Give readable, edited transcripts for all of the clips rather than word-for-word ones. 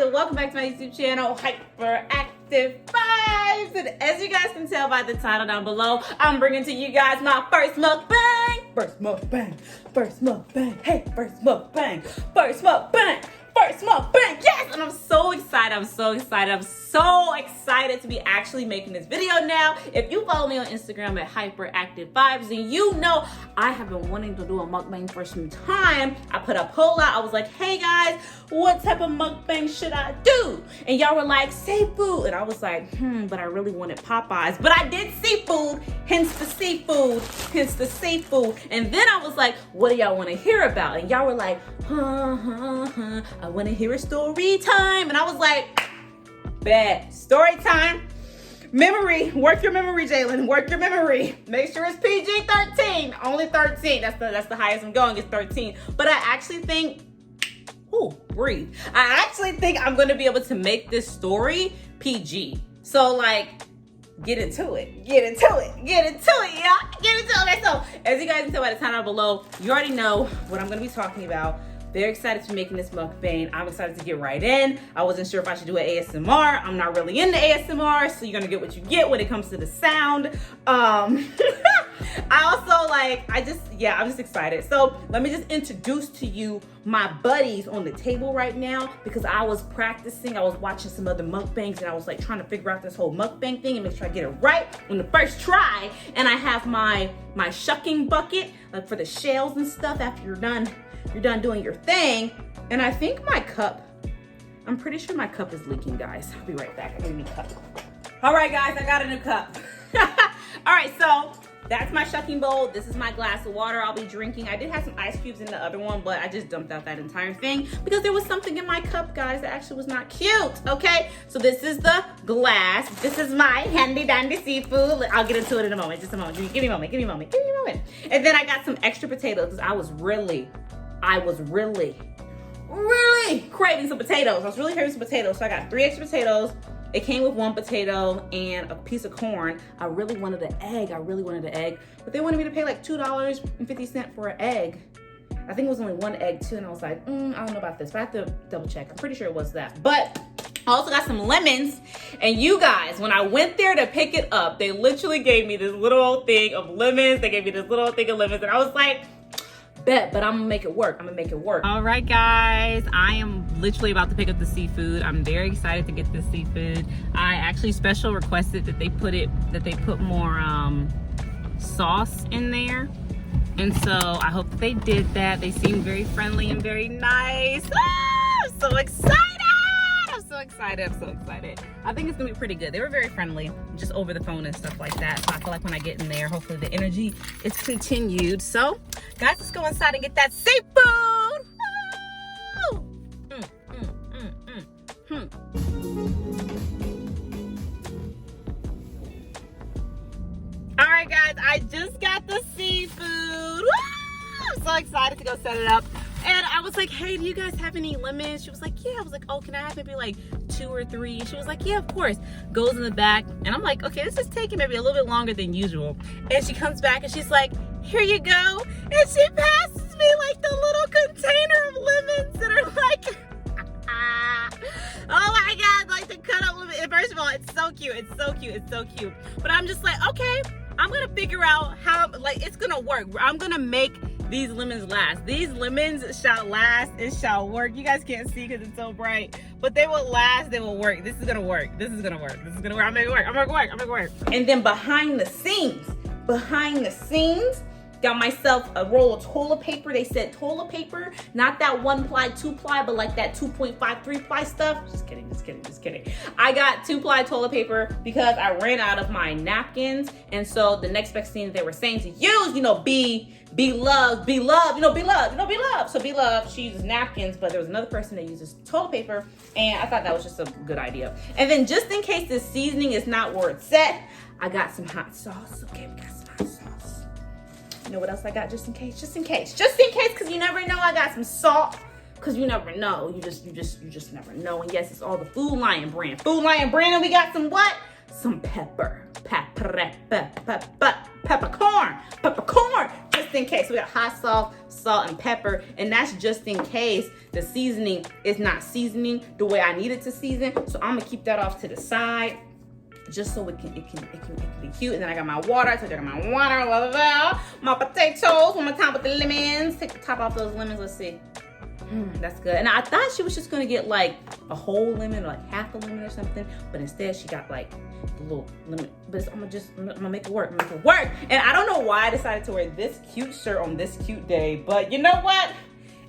and welcome back to my YouTube channel, Hyperactive Vibes. And as you guys can tell by the title down below, I'm bringing to you guys my first mukbang. First mukbang, first mukbang, hey, first mukbang, first mukbang. First mukbang, yes! And I'm so excited, I'm so excited to be actually making this video now. If you follow me on Instagram at Hyperactive Vibes, then you know I have been wanting to do a mukbang for some time. I put a poll out, I was like, hey guys, what type of mukbang should I do? And y'all were like, seafood. And I was like, but I really wanted Popeyes. But I did seafood, hence the seafood, hence the seafood. And then I was like, what do y'all want to hear about? And y'all were like, I want to hear a story time. And I was like, bet. Story time. Memory. Work your memory, Jalen. Work your memory. Make sure it's PG-13. Only 13. That's the highest I'm going, is 13. But I actually think, breathe. I actually think I'm going to be able to make this story PG. So like, get into it. Get into it. Get into it, y'all. Get into it. Okay, so as you guys can tell by the title down below, you already know what I'm going to be talking about. Very excited to be making this mukbang. I'm excited to get right in. I wasn't sure if I should do an ASMR. I'm not really into ASMR, so you're gonna get what you get when it comes to the sound. I'm just excited. So let me just introduce to you my buddies on the table right now, because I was practicing. I was watching some other mukbangs and I was like trying to figure out this whole mukbang thing and make sure I get it right on the first try. And I have my shucking bucket, like for the shells and stuff after you're done doing your thing. And I think my cup, I'm pretty sure my cup is leaking, guys. I'll be right back. I need a new cup. All right, guys, I got a new cup. All right, so that's my shucking bowl. This is my glass of water I'll be drinking. I did have some ice cubes in the other one, but I just dumped out that entire thing because there was something in my cup, guys, that actually was not cute, okay? So this is the glass. This is my handy dandy seafood. I'll get into it in a moment, just a moment. Give me a moment. And then I got some extra potatoes because I was really craving some potatoes. I was really craving some potatoes, so I got 3 extra potatoes. It came with 1 potato and a piece of corn. I really wanted an egg. But they wanted me to pay like $2.50 for an egg. I think it was only 1 egg too, and I was like, I don't know about this, but I have to double check. I'm pretty sure it was that. But I also got some lemons, and you guys, when I went there to pick it up, they literally gave me this little old thing of lemons. And I was like, bet, but I'm gonna make it work. All right, guys, I am literally about to pick up the seafood. I'm very excited to get this seafood. I actually special requested that they put more sauce in there, and so I hope that they did that. They seem very friendly and very nice. I'm so excited. I'm so excited. I think it's gonna be pretty good. They were very friendly, just over the phone and stuff like that. So I feel like when I get in there, hopefully the energy is continued. So, guys, let's go inside and get that seafood. All right, guys, I just got the seafood. Woo! I'm so excited to go set it up. And I was like, hey, do you guys have any lemons? She was like, yeah. I was like, oh, can I have maybe like 2 or 3? She was like, yeah, of course. Goes in the back. And I'm like, okay, this is taking maybe a little bit longer than usual. And she comes back and she's like, here you go. And she passes me like the little container of lemons that are like, oh my God, like the cut up lemon. First of all, it's so cute. But I'm just like, okay, I'm gonna figure out how, like, it's gonna work. I'm gonna make these lemons last. These lemons shall last. It shall work. You guys can't see because it's so bright, but they will last. They will work. This is gonna work. I'm gonna make it work. And then behind the scenes, got myself a roll of toilet paper. They said toilet paper, not that 1-ply, 2-ply, but like that 2.5, 3-ply stuff. Just kidding. I got 2-ply toilet paper because I ran out of my napkins. And so the next best thing they were saying to use, be loved. So be loved, she uses napkins, but there was another person that uses toilet paper, and I thought that was just a good idea. And then just in case the seasoning is not where it's set, I got some hot sauce. Okay, we got some hot sauce. You know what else I got just in case, because you never know. I got some salt, because you never know. You just never know. And yes, it's all the Food Lion brand. And we got some what? Some peppercorn. Just in case. We got hot sauce, salt and pepper, and that's just in case the seasoning is not seasoning the way I need it to season. So I'm gonna keep that off to the side, just so it can be cute. And then I got my water. So I got my water, blah, blah, blah. My potatoes, one more time with the lemons. Take the top off those lemons. Let's see. That's good. And I thought she was just gonna get like a whole lemon or like half a lemon or something, but instead she got like the little lemon. But I'm gonna make it work. And I don't know why I decided to wear this cute shirt on this cute day, but you know what?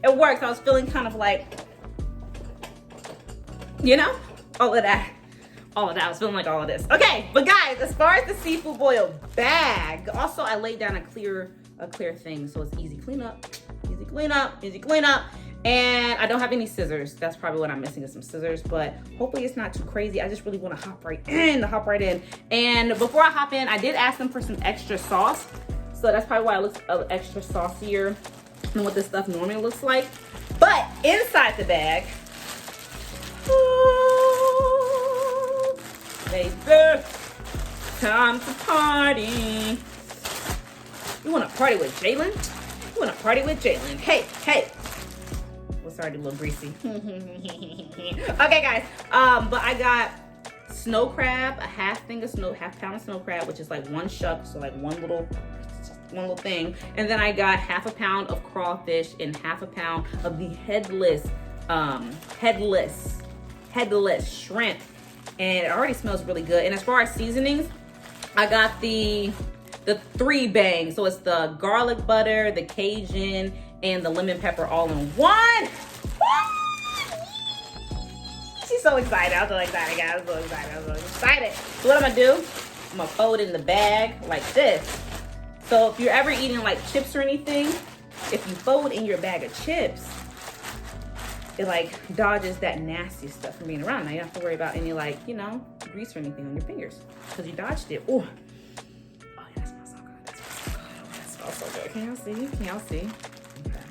It works. I was feeling kind of like, you know, all of that. I was feeling like all of this. Okay, but guys, as far as the seafood boil bag, also I laid down a clear thing, so it's easy cleanup. And I don't have any scissors. That's probably what I'm missing, is some scissors, but hopefully it's not too crazy. I just really want to hop right in. And before I hop in, I did ask them for some extra sauce. So that's probably why it looks extra saucier than what this stuff normally looks like. But inside the bag, baby, time to party. You want to party with Jalen? Hey. It's already a little greasy. Okay, guys. But I got snow crab, a half pound of snow crab, which is like one shuck, so like one little thing. And then I got half a pound of crawfish and half a pound of the headless shrimp. And it already smells really good. And as far as seasonings, I got the 3 bangs. So it's the garlic butter, the Cajun, and the lemon pepper all in one. She's so excited. I'm so excited, guys. I'm so excited. So what I'm gonna do, I'm gonna fold it in the bag like this. So if you're ever eating like chips or anything, if you fold in your bag of chips, it like dodges that nasty stuff from being around. Now you don't have to worry about any like, you know, grease or anything on your fingers because you dodged it. Ooh. Oh, yeah, that smells so good. That smells so good. Can y'all see? Okay.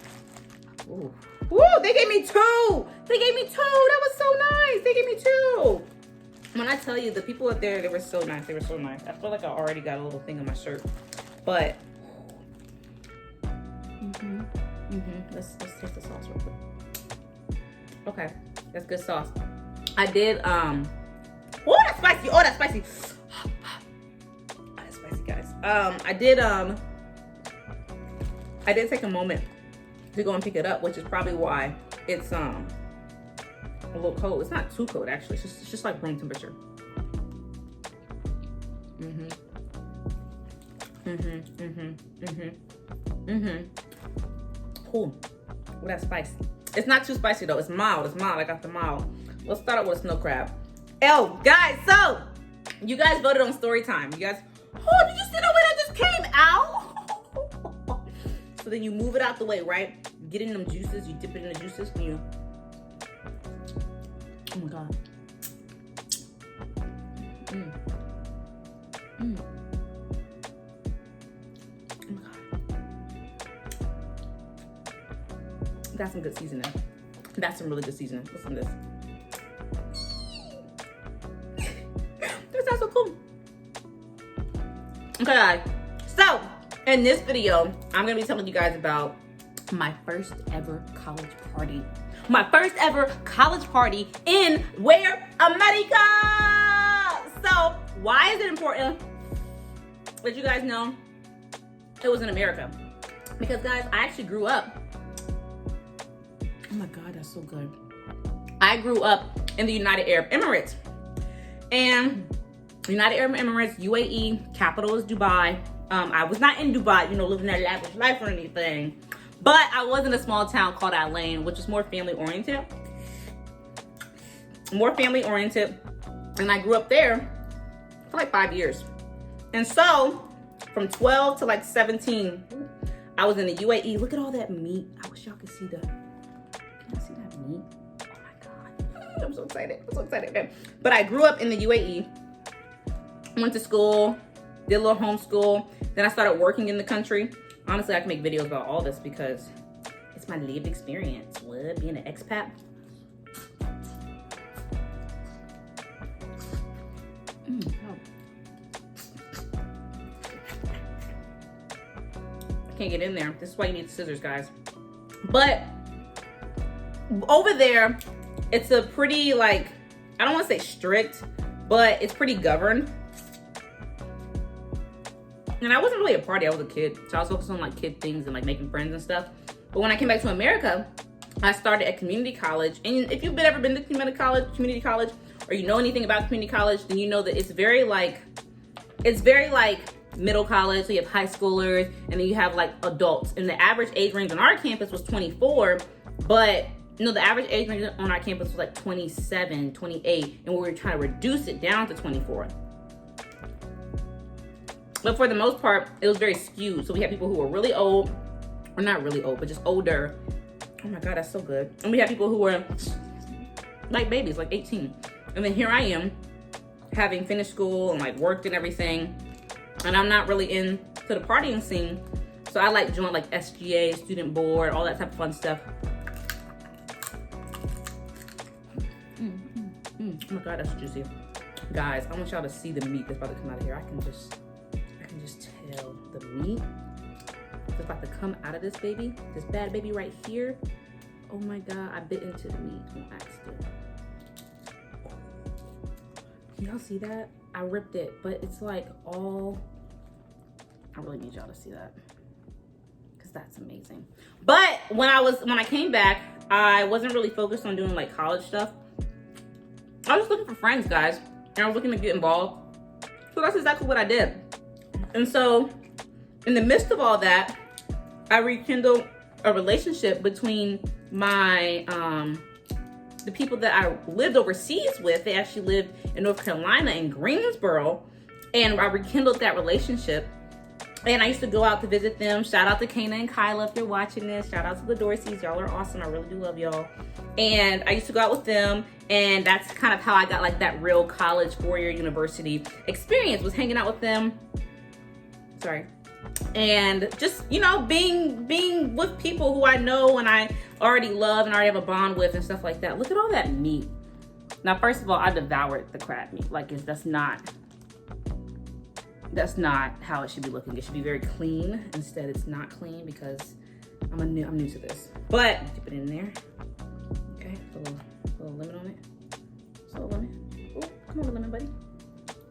Ooh. Ooh, they gave me 2. That was so nice. They gave me 2. When I tell you, the people up there, they were so nice. I feel like I already got a little thing on my shirt, but let's taste the sauce real quick. Okay, that's good sauce. I did oh, that's spicy. That's spicy, guys. I did take a moment to go and pick it up, which is probably why it's a little cold. It's not too cold actually. It's just like room temperature. Cool. Well, that's spicy. It's not too spicy though. It's mild. I got the mild. Let's start out with snow crab. Oh, guys, so you guys voted on story time. You guys, oh, did you see the way that just came out? So then you move it out the way, right? You get in them juices, you dip it in the juices, and you, oh my God. Oh my God. That's some good seasoning. That's some really good seasoning. Listen to this. That sounds so cool. Okay, guys. So, in this video, I'm gonna be telling you guys about my first ever college party. My first ever college party in where? America! So, why is it important that you guys know it was in America? Because guys, I actually grew up. Oh my God, that's so good. I grew up in the United Arab Emirates. And United Arab Emirates, UAE, capital is Dubai. I was not in Dubai, you know, living that lavish life or anything. But I was in a small town called Al Ain, which is more family oriented. And I grew up there for like 5 years. And so from 12 to like 17, I was in the UAE. Look at all that meat. I wish y'all could see that. Can y'all see that meat? Oh my God. I'm so excited. Okay. But I grew up in the UAE. Went to school, did a little homeschool. Then I started working in the country. Honestly, I can make videos about all this because it's my lived experience. What? Being an expat? I can't get in there. This is why you need scissors, guys. But over there, it's a pretty, like, I don't want to say strict, but it's pretty governed. And I wasn't really a party, I was a kid. So I was focused on like kid things and like making friends and stuff. But when I came back to America, I started at community college. And if you've ever been to community college, or you know anything about community college, then you know that it's very like middle college. So you have high schoolers and then you have like adults. And the average age range on our campus was 24, but you know, the average age range on our campus was like 27, 28, and we were trying to reduce it down to 24. But for the most part, it was very skewed. So we had people who were really old, or not really old, but just older. Oh my God, that's so good. And we had people who were like babies, like 18. And then here I am, having finished school and like worked and everything. And I'm not really into the partying scene. So I like joined like SGA, student board, all that type of fun stuff. Oh my God, that's juicy. Guys, I want y'all to see the meat that's about to come out of here. I can just tell the meat that's about to come out of this baby, this bad baby right here. Oh my God, I bit into the meat on accident. Can y'all see that? I ripped it, but it's like all, I really need y'all to see that because that's amazing. But when I came back, I wasn't really focused on doing like college stuff. I was just looking for friends, guys, and I was looking to get involved. So that's exactly what I did. And so in the midst of all that, I rekindled a relationship between my, the people that I lived overseas with. They actually lived in North Carolina in Greensboro, and I rekindled that relationship. And I used to go out to visit them. Shout out to Kana and Kyla if you're watching this. Shout out to the Dorseys. Y'all are awesome. I really do love y'all. And I used to go out with them. And that's kind of how I got like that real college 4-year university experience, was hanging out with them. Sorry. And just, you know, being with people who I know and I already love and already have a bond with and stuff like that. Look at all that meat. Now, first of all, I devoured the crab meat. Like, that's not how it should be looking. It should be very clean. Instead, it's not clean because I'm new to this. But dip it in there. Okay, put a little lemon on it. Just a little lemon. Oh, come on, lemon, buddy.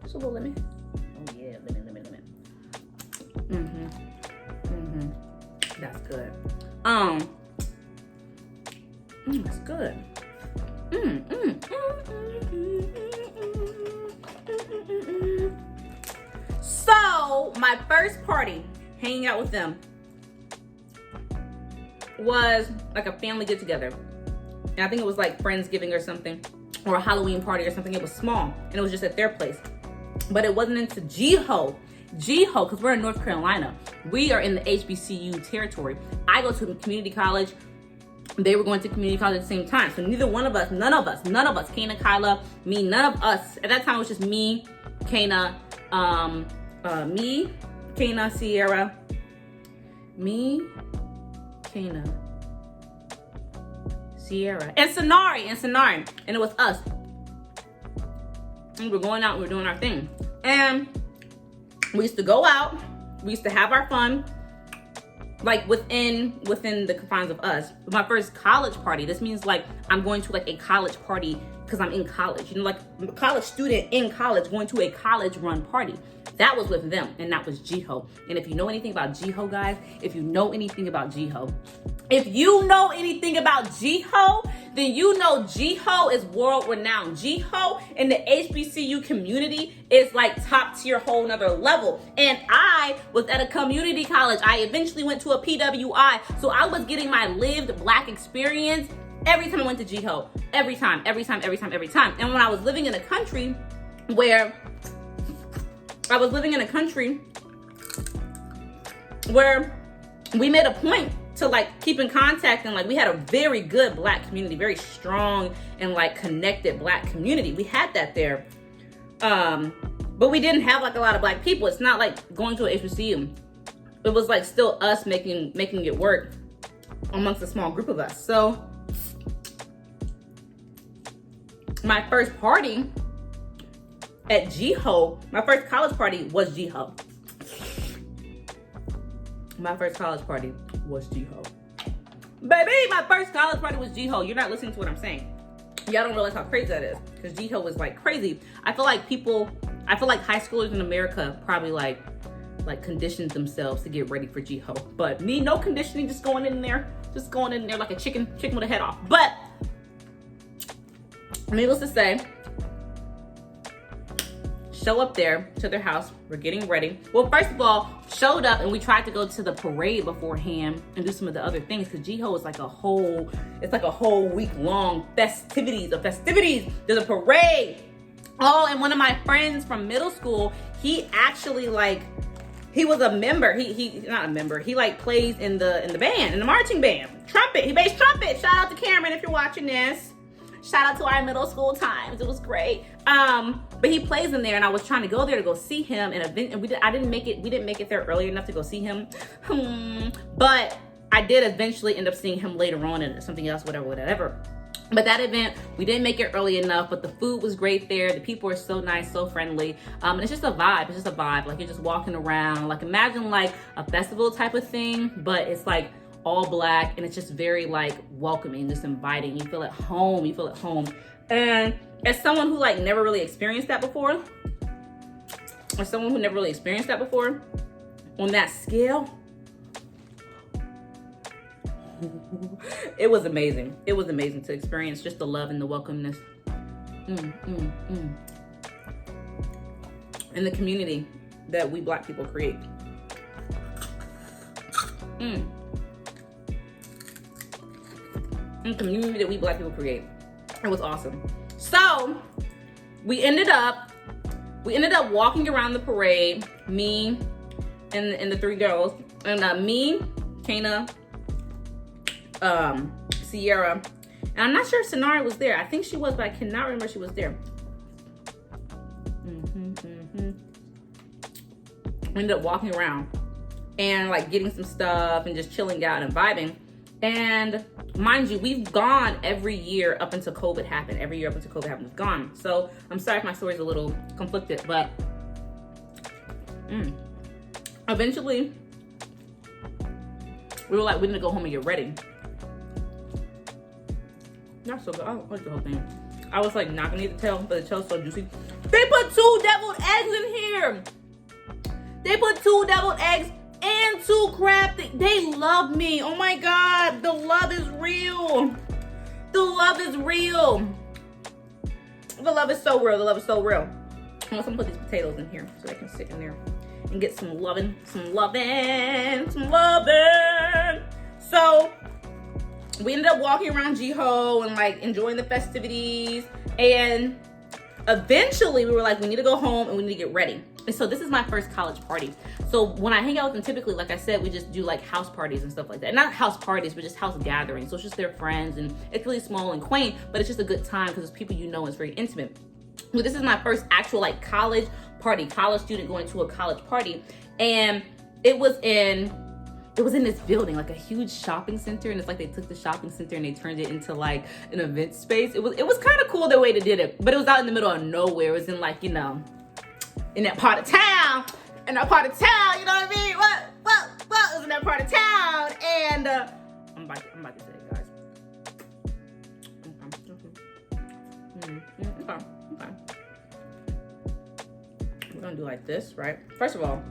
Just a little lemon. Oh yeah, lemon. That's good. That's good. So my first party, hanging out with them, was like a family get together. And I think it was like Friendsgiving or something, or a Halloween party or something. It was small and it was just at their place. But it wasn't into Ghoe, because we're in North Carolina. We are in the HBCU territory. I go to community college. They were going to community college at the same time. So neither one of us, none of us, Kana, Kyla, me, none of us. At that time, it was just me, Kana, Sierra, me, Kana, Sierra, and Sanari. And it was us. And we were going out, we were doing our thing. And we used to go out, we used to have our fun, like within the confines of us. But my first college party, this means like I'm going to like a college party because I'm in college. You know, like a college student in college going to a college run party. That was with them, and that was Ghoe. And if you know anything about Ghoe, guys, then you know anything about Ghoe, then you know Ghoe is world renowned. Ghoe in the HBCU community is like top tier, whole nother level. And I was at a community college. I eventually went to a PWI. So I was getting my lived Black experience every time I went to Ghoe. Every time. And when I was living in a country where we made a point to like keep in contact, and like we had a very good Black community, very strong and like connected Black community. We had that there. But we didn't have like a lot of Black people. It's not like going to a HBCU. It was like still us making it work amongst a small group of us. So my first party at Ghoe, my first college party was Ghoe. Baby, my first college party was Ghoe. You're not listening to what I'm saying. Y'all don't realize how crazy that is, because Ghoe was like crazy. I feel like high schoolers in America probably like conditioned themselves to get ready for Ghoe. But me, no conditioning, just going in there like a chicken with a head off. But needless to say, show up there to their house. We're getting ready. Well, first of all, showed up and we tried to go to the parade beforehand and do some of the other things, because Ghoe is like a whole week long festivities. There's a parade. Oh, and one of my friends from middle school, he actually he was a member. He not a member. He like plays in the band, in the marching band. Trumpet. He plays trumpet. Shout out to Cameron if you're watching this. Shout out to our middle school times. It was great. But he plays in there, and I was trying to go there to go see him, and we didn't make it there early enough to go see him. But I did eventually end up seeing him later on and something else, whatever. But that event, we didn't make it early enough, but the food was great there. The people were so nice, so friendly. And it's just a vibe. Like, you're just walking around. Like, imagine like a festival type of thing, but it's like all black, and it's just very like welcoming, just inviting. You feel at home. And as someone who like never really experienced that before, on that scale, it was amazing. It was amazing to experience just the love and the welcomeness. And the community that we Black people create. And community that we Black people create. It was awesome. So we ended up walking around the parade, me and the three girls, and me, Kana, Sierra, and I'm not sure if Sonara was there. I think she was, but I cannot remember she was there. We ended up walking around and like getting some stuff and just chilling out and vibing. And mind you, we've gone every year up until COVID happened. Every year up until COVID happened, we've gone. So I'm sorry if my story's a little conflicted, but eventually we were like, we need to go home and get ready. Not so good. I like the whole thing. I was like not gonna eat the tail, but the tail's so juicy. They put 2 deviled eggs in here. They put 2 deviled eggs and 2 crab things. They love me. Oh my God. The love is real. The love is real. The love is so real. The love is so real. I'm gonna put these potatoes in here so they can sit in there and get some loving. So we ended up walking around Ghoe and like enjoying the festivities, and eventually we were like, we need to go home and we need to get ready. And so this is my first college party. So when I hang out with them, typically, like I said, we just do like house parties and stuff like that. Not house parties, but just house gatherings. So it's just their friends, and it's really small and quaint, but it's just a good time because it's people you know, it's very intimate. So this is my first actual like college party, college student going to a college party. And it was in this building, like a huge shopping center, and it's like they took the shopping center and they turned it into like an event space. It was kind of cool the way they did it, but it was out in the middle of nowhere. It was in like, you know, in that part of town, you know what I mean? What, it was in that part of town, and I'm about to say it, guys. Okay. We're gonna do like this, right? First of all,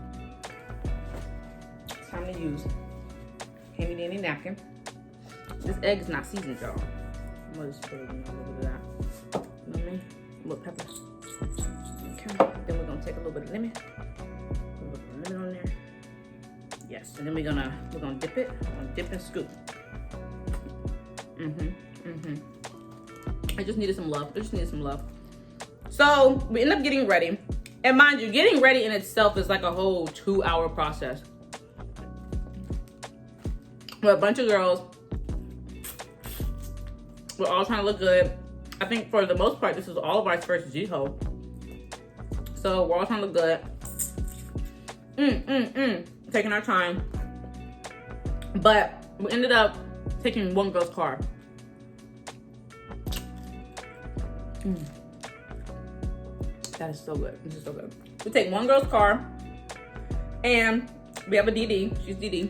it's time to use handy dandy napkin. This egg is not seasoned, y'all. I'm gonna just put a little bit of that. You know what I mean? A little pepper. Okay. Then we're gonna take a little bit of lemon. A little bit of lemon on there. Yes. And then we're gonna dip it. We're gonna dip and scoop. I just needed some love. So we end up getting ready. And mind you, getting ready in itself is like a whole 2-hour process. We're a bunch of girls. We're all trying to look good. I think for the most part, this is all of our first Ghoe. So we're all trying to look good. Taking our time. But we ended up taking one girl's car. That is so good. This is so good. We take one girl's car, and we have a DD. She's DD.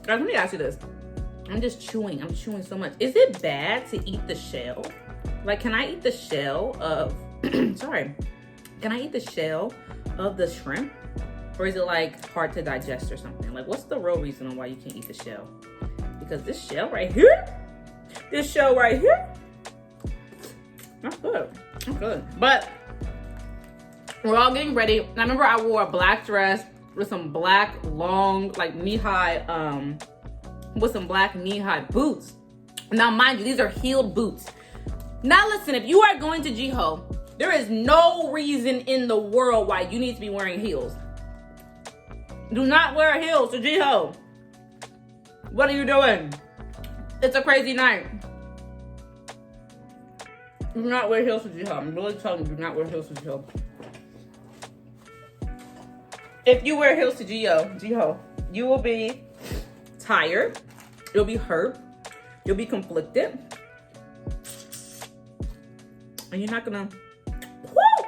Guys, let me ask you this. I'm chewing so much. Is it bad to eat the shell? Like, can I eat the shell of, sorry. Can I eat the shell of the shrimp? Or is it like hard to digest or something? Like, what's the real reason on why you can't eat the shell? Because this shell right here, that's good. That's good. But we're all getting ready. And I remember I wore a black dress with some black long, like knee-high, with some black knee-high boots. Now, mind you, these are heeled boots. Now, listen, if you are going to Ghoe, there is no reason in the world why you need to be wearing heels. Do not wear heels to Ghoe. What are you doing? It's a crazy night. Do not wear heels to Ghoe. I'm really telling you, do not wear heels to Ghoe. If you wear heels to Ghoe, you will be tired. You'll be hurt. You'll be conflicted. And you're not gonna, woo!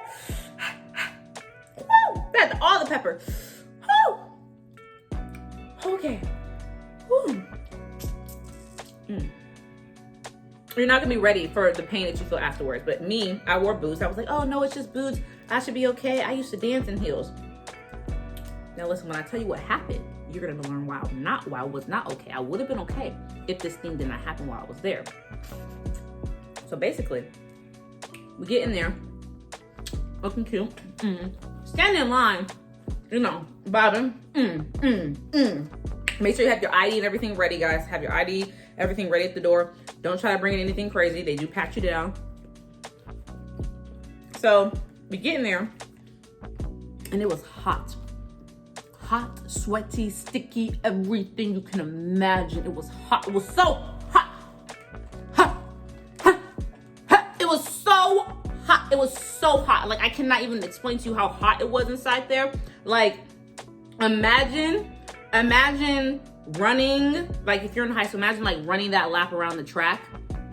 Woo! That's all the pepper. Woo! Okay. Woo. You're not gonna be ready for the pain that you feel afterwards. But me, I wore boots. I was like, oh no, it's just boots. I should be okay. I used to dance in heels. Now listen, when I tell you what happened, you're gonna learn why I was not okay. I would have been okay if this thing did not happen while I was there. So basically, we get in there, looking cute, stand in line, you know, bobbing, Make sure you have your ID and everything ready, guys. Have your ID, everything ready at the door. Don't try to bring in anything crazy. They do pat you down. So we get in there, and it was hot. Hot, sweaty, sticky, everything you can imagine. It was hot. It was so hot. It was so hot. It was so hot. Like, I cannot even explain to you how hot it was inside there. Like, imagine running, like if you're in high school, imagine like running that lap around the track.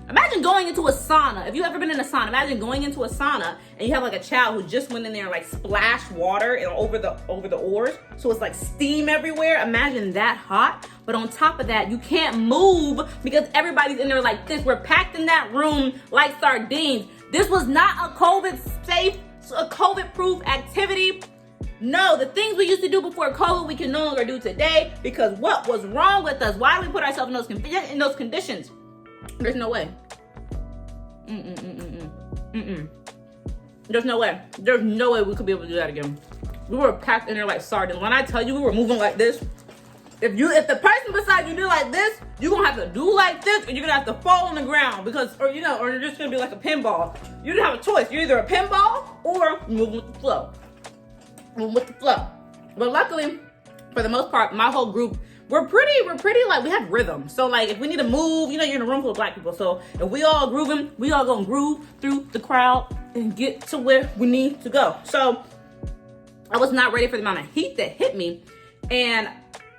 Imagine going into a sauna. If you've ever been in a sauna, imagine going into a sauna and you have like a child who just went in there and like splashed water and over the oars. So it's like steam everywhere. Imagine that hot. But on top of that, you can't move because everybody's in there like this. We're packed in that room like sardines. This was not a COVID-safe, a COVID-proof activity. No, the things we used to do before COVID, we can no longer do today because what was wrong with us? Why did we put ourselves in those conditions? There's no way. There's no way. There's no way we could be able to do that again. We were packed in there like sardines. When I tell you we were moving like this, if the person beside you did like this, you're gonna have to do like this, and you're gonna have to fall on the ground or you're just gonna be like a pinball. You didn't have a choice. You're either a pinball or you move with the flow. Move with the flow. But luckily, for the most part, my whole group, we're pretty like, we have rhythm. So like, if we need to move, you're in a room full of black people. So if we all grooving, we all gonna groove through the crowd and get to where we need to go. So I was not ready for the amount of heat that hit me. And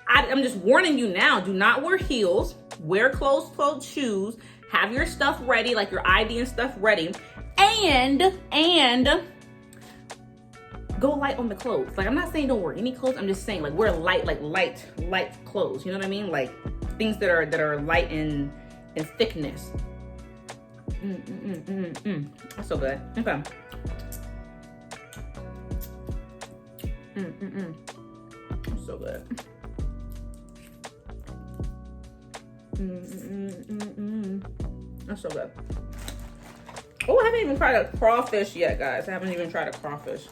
I'm just warning you now, do not wear heels, wear closed-toed shoes, have your stuff ready, like your ID and stuff ready, and go light on the clothes. Like, I'm not saying don't wear any clothes. I'm just saying, like, wear light clothes. You know what I mean? Like, things that are light in thickness. That's so good. Okay. That's so good. That's so good. Oh, I haven't even tried a crawfish yet, guys. I haven't even tried a crawfish.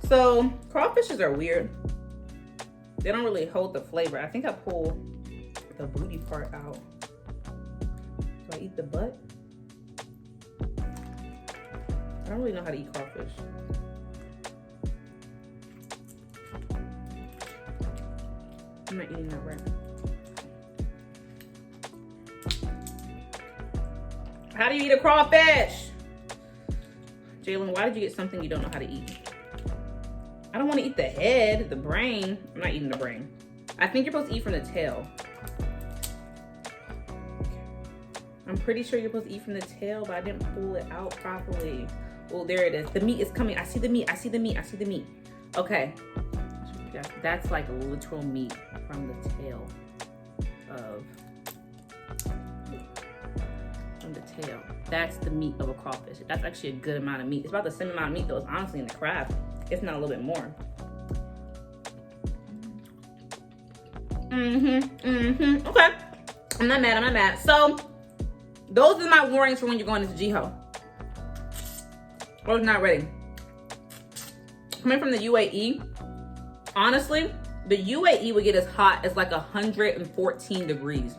So crawfishes are weird. They don't really hold the flavor. I think I pull the booty part out. Do I eat the butt? I don't really know how to eat crawfish. I'm not eating that right. How do you eat a crawfish? Jalen, why did you get something you don't know how to eat? I don't want to eat the head, the brain. I'm not eating the brain. I think you're supposed to eat from the tail. I'm pretty sure you're supposed to eat from the tail, but I didn't pull it out properly. Oh, there it is. The meat is coming. I see the meat. I see the meat. I see the meat. Okay. That's like literal meat from the tail. of the tail. That's the meat of a crawfish. That's actually a good amount of meat. It's about the same amount of meat that was honestly in the crab, if not a little bit more. Okay. I'm not mad. So, those are my warnings for when you're going into Ghoe. I was not ready. Coming from the UAE, honestly, the UAE would get as hot as like 114 degrees.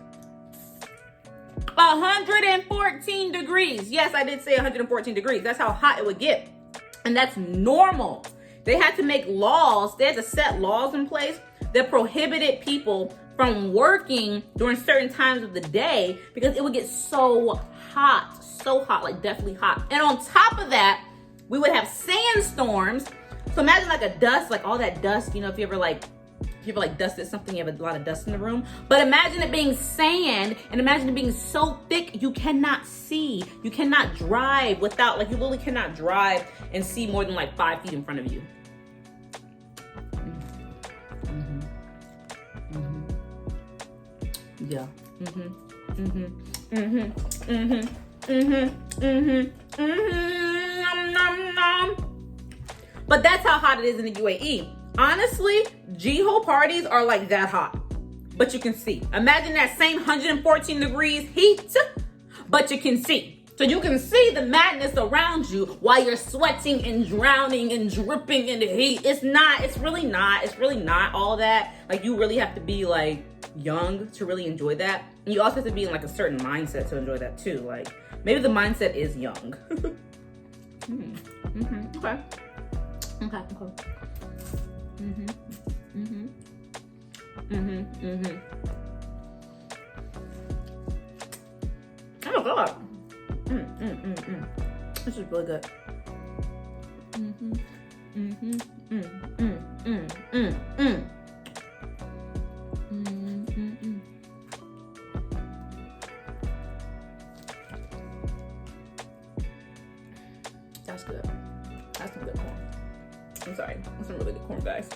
114 degrees. Yes, I did say 114 degrees. That's how hot it would get. And that's normal. They had to make laws. They had to set laws in place that prohibited people from working during certain times of the day because it would get so hot, like definitely hot. And on top of that, we would have sandstorms. So imagine like a dust, like all that dust, you know, if you ever dusted something, you have a lot of dust in the room. But imagine it being sand, and imagine it being so thick you cannot see. You cannot drive without, like you literally cannot drive and see more than like 5 feet in front of you. Yeah. But that's how hot it is in the UAE. Honestly, Ghoe parties are like that hot, but you can see. Imagine that same 114 degrees heat, but you can see. So you can see the madness around you while you're sweating and drowning and dripping in the heat. It's really not all that. Like you really have to be like young to really enjoy that. And you also have to be in like a certain mindset to enjoy that too. Like maybe the mindset is young. Okay. Oh my god. This is really good. That's good. That's some good corn. I'm sorry. That's some really good corn, guys.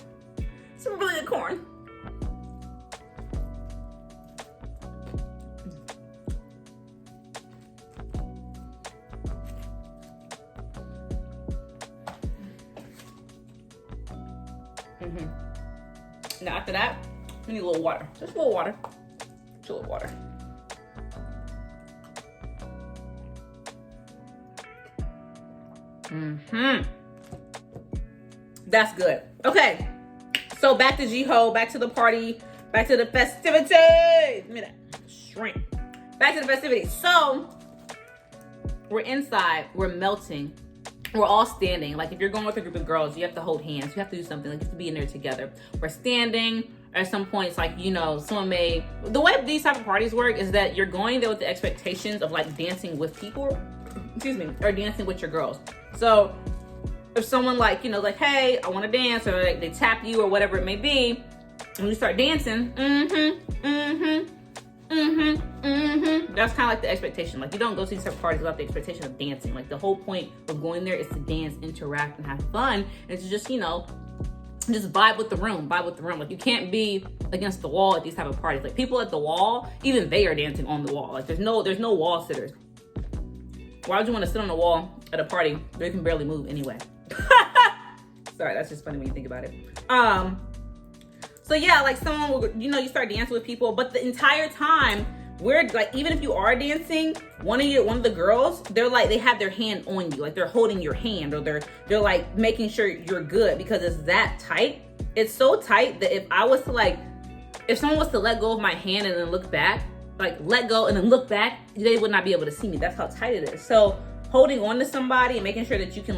Some really good corn. Now after that, we need a little water. Just a little water. Just a little water. That's good. Okay. So back to Ghoe, back to the party, back to the festivities. Give me that shrimp. Back to the festivities. So we're inside, we're melting. We're all standing. Like if you're going with a group of girls, you have to hold hands. You have to do something. Like you have to be in there together. We're standing. At some points, like, you know, the way these type of parties work is that you're going there with the expectations of like dancing with people, or dancing with your girls. So if someone like, you know, like, hey, I want to dance, or like, they tap you or whatever it may be, and you start dancing, that's kind of like the expectation. Like you don't go to these type of parties without the expectation of dancing. Like the whole point of going there is to dance, interact, and have fun, and to just, you know, just vibe with the room. Like you can't be against the wall at these type of parties. Like people at the wall, even they are dancing on the wall. Like there's no wall sitters. Why would you want to sit on the wall at a party where you can barely move anyway? Sorry, that's just funny when you think about it. So yeah, like someone will, you know, you start dancing with people, but the entire time we're like, even if you are dancing, one of the girls, they're like, they have their hand on you, like they're holding your hand, or they're like making sure you're good, because it's that tight. It's so tight that if someone was to let go of my hand and then look back, like let go and then look back, they would not be able to see me. That's how tight it is. So holding on to somebody and making sure that you can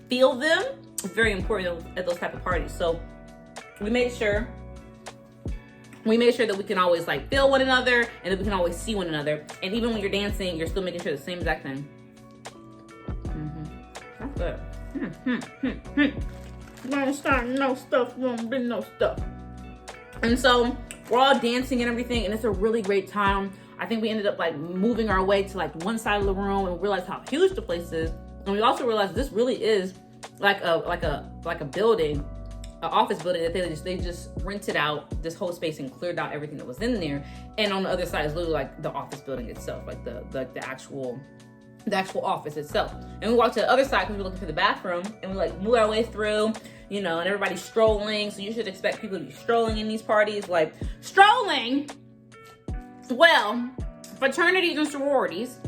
feel them is very important at those type of parties. So we made sure that we can always like feel one another, and that we can always see one another. And even when you're dancing, you're still making sure the same exact thing. That's good. Don't start no stuff, won't be no stuff. And so we're all dancing and everything, and it's a really great time. I think we ended up like moving our way to like one side of the room, and we realized how huge the place is. And we also realized this really is like a building office building that they just rented out this whole space and cleared out everything that was in there. And on the other side is literally like the office building itself, like the actual office itself. And we walked to the other side because we were looking for the bathroom, and we like moved our way through, you know, and everybody's strolling. So you should expect people to be strolling in these parties. Like, strolling, well, fraternities and sororities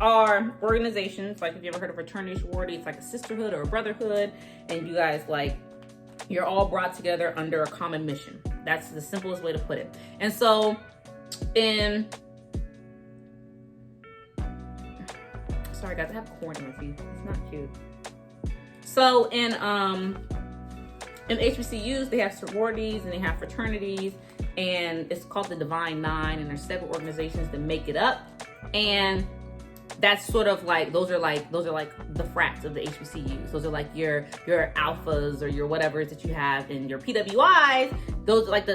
are organizations. Like, if you ever heard of fraternity, sorority, it's like a sisterhood or a brotherhood, and you guys, like, you're all brought together under a common mission. That's the simplest way to put it. And so sorry guys, I have corn in my teeth. It's not cute. So in HBCUs, they have sororities and they have fraternities, and it's called the Divine Nine, and there's several organizations that make it up. And that's sort of like, those are like the frats of the HBCUs. Those are like your alphas or your whatever that you have in your PWIs. Those are like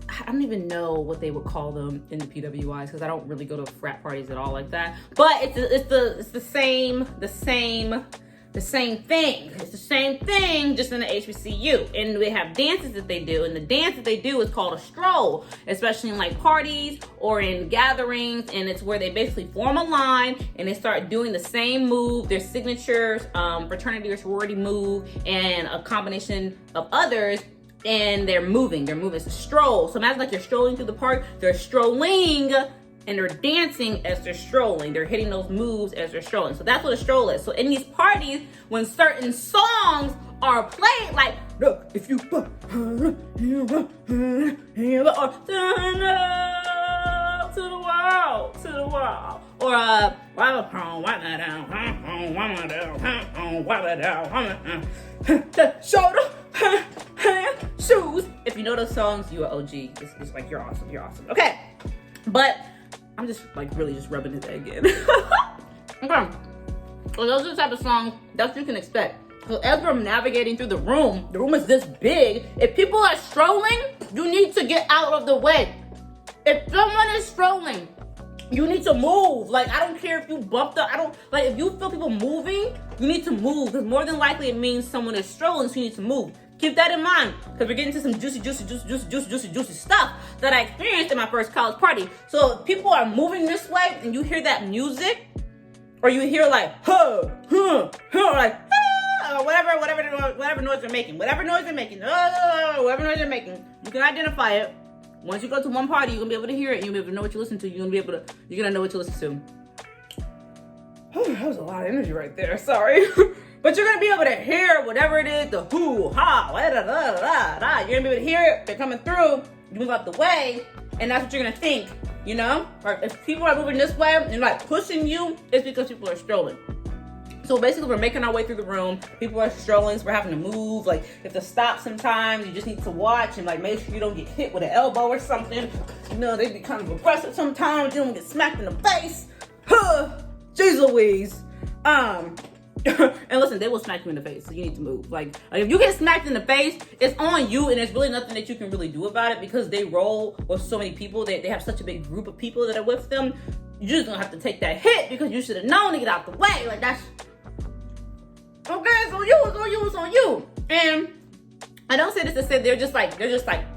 I don't even know what they would call them in the PWIs, because I don't really go to frat parties at all like that. But it's the same thing. It's the same thing, just in the HBCU. And they have dances that they do, and the dance that they do is called a stroll, especially in like parties or in gatherings. And it's where they basically form a line and they start doing the same move, their signatures, fraternity or sorority move, and a combination of others. And they're moving. It's a stroll. So imagine like you're strolling through the park. They're strolling and they're dancing as they're strolling. They're hitting those moves as they're strolling. So that's what a stroll is. So in these parties, when certain songs are played, like, look, if you or turn up to the wall, or shoulder, shoes. If you know those songs, you are OG. It's like, you're awesome. Okay, but I'm just like really just rubbing his egg in. Okay, so those are the type of songs that you can expect. So as we're navigating through the room is this big. If people are strolling, you need to get out of the way. If someone is strolling, you need to move. Like, I don't care if you bumped up. If you feel people moving, you need to move, because more than likely it means someone is strolling, so you need to move. Keep that in mind, because we're getting to some juicy stuff that I experienced in my first college party. So if people are moving this way and you hear that music, or you hear like, or like, or whatever noise they're making, you can identify it. Once you go to one party, you're gonna be able to hear it, and you'll be able to know what you listen to. You're gonna know what you listen to. Oh, that was a lot of energy right there. Sorry. But you're gonna be able to hear whatever it is, the hoo, ha, da, da, da, da, da. You're gonna be able to hear it. They're coming through. You move out the way, and that's what you're gonna think, you know? Or if people are moving this way and like pushing you, it's because people are strolling. So basically, we're making our way through the room. People are strolling, so we're having to move. Like, you have to stop sometimes. You just need to watch and like make sure you don't get hit with an elbow or something. You know, they be kind of aggressive sometimes. You don't get smacked in the face. Jeez Louise. And listen, they will smack you in the face, so you need to move. Like if you get smacked in the face, it's on you, and there's really nothing that you can really do about it, because they roll with so many people. They have such a big group of people that are with them. You just gonna have to take that hit, because you should have known to get out the way. Like, that's okay. It's on you. And I don't say this to say they're just like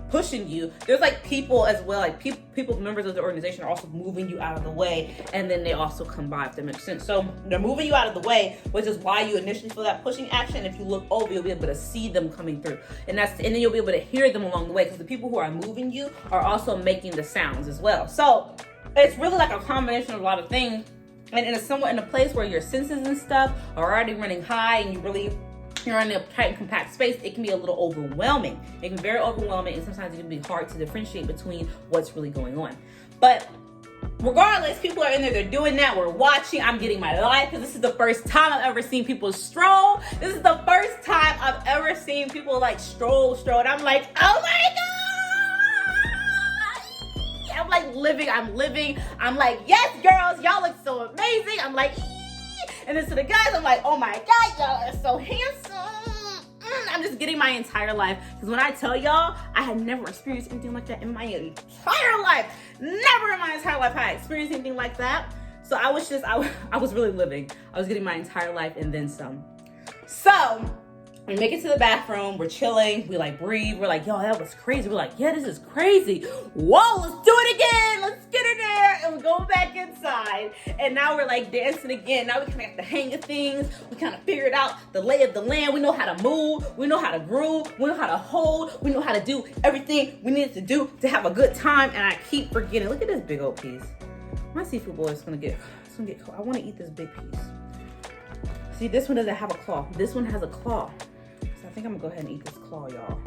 pushing you. There's like people as well, like people members of the organization are also moving you out of the way, and then they also come by, if that makes sense. So they're moving you out of the way, which is why you initially feel that pushing action. If you look over, you'll be able to see them coming through, and then you'll be able to hear them along the way, because the people who are moving you are also making the sounds as well. So it's really like a combination of a lot of things, and it's somewhat in a place where your senses and stuff are already running high, and you're in a tight and compact space. It can be a little overwhelming. It can be very overwhelming, and sometimes it can be hard to differentiate between what's really going on. But regardless, people are in there, they're doing that, we're watching. I'm getting my life, because this is the first time I've ever seen people stroll. This is the first time I've ever seen people like stroll, and I'm like, oh my God! I'm like living. I'm like, yes, girls, y'all look so amazing. I'm like, and then to the guys, I'm like, oh my God, y'all are so handsome. I'm just getting my entire life. Because when I tell y'all, I had never experienced anything like that in my entire life. Never in my entire life had I experienced anything like that. So I was really living. I was getting my entire life and then some. So We make it to the bathroom. We're chilling. We like breathe. We're like, yo, that was crazy. We're like, yeah, this is crazy. Whoa, let's do it again. Let's get in there. And we go back inside. And now we're like dancing again. Now we kind of got the hang of things. We kind of figured out the lay of the land. We know how to move. We know how to groove. We know how to hold. We know how to do everything we need to do to have a good time. And I keep forgetting. Look at this big old piece. My seafood boy is gonna get cold. I want to eat this big piece. See, this one doesn't have a claw. This one has a claw. So I think I'm gonna go ahead and eat this claw, y'all.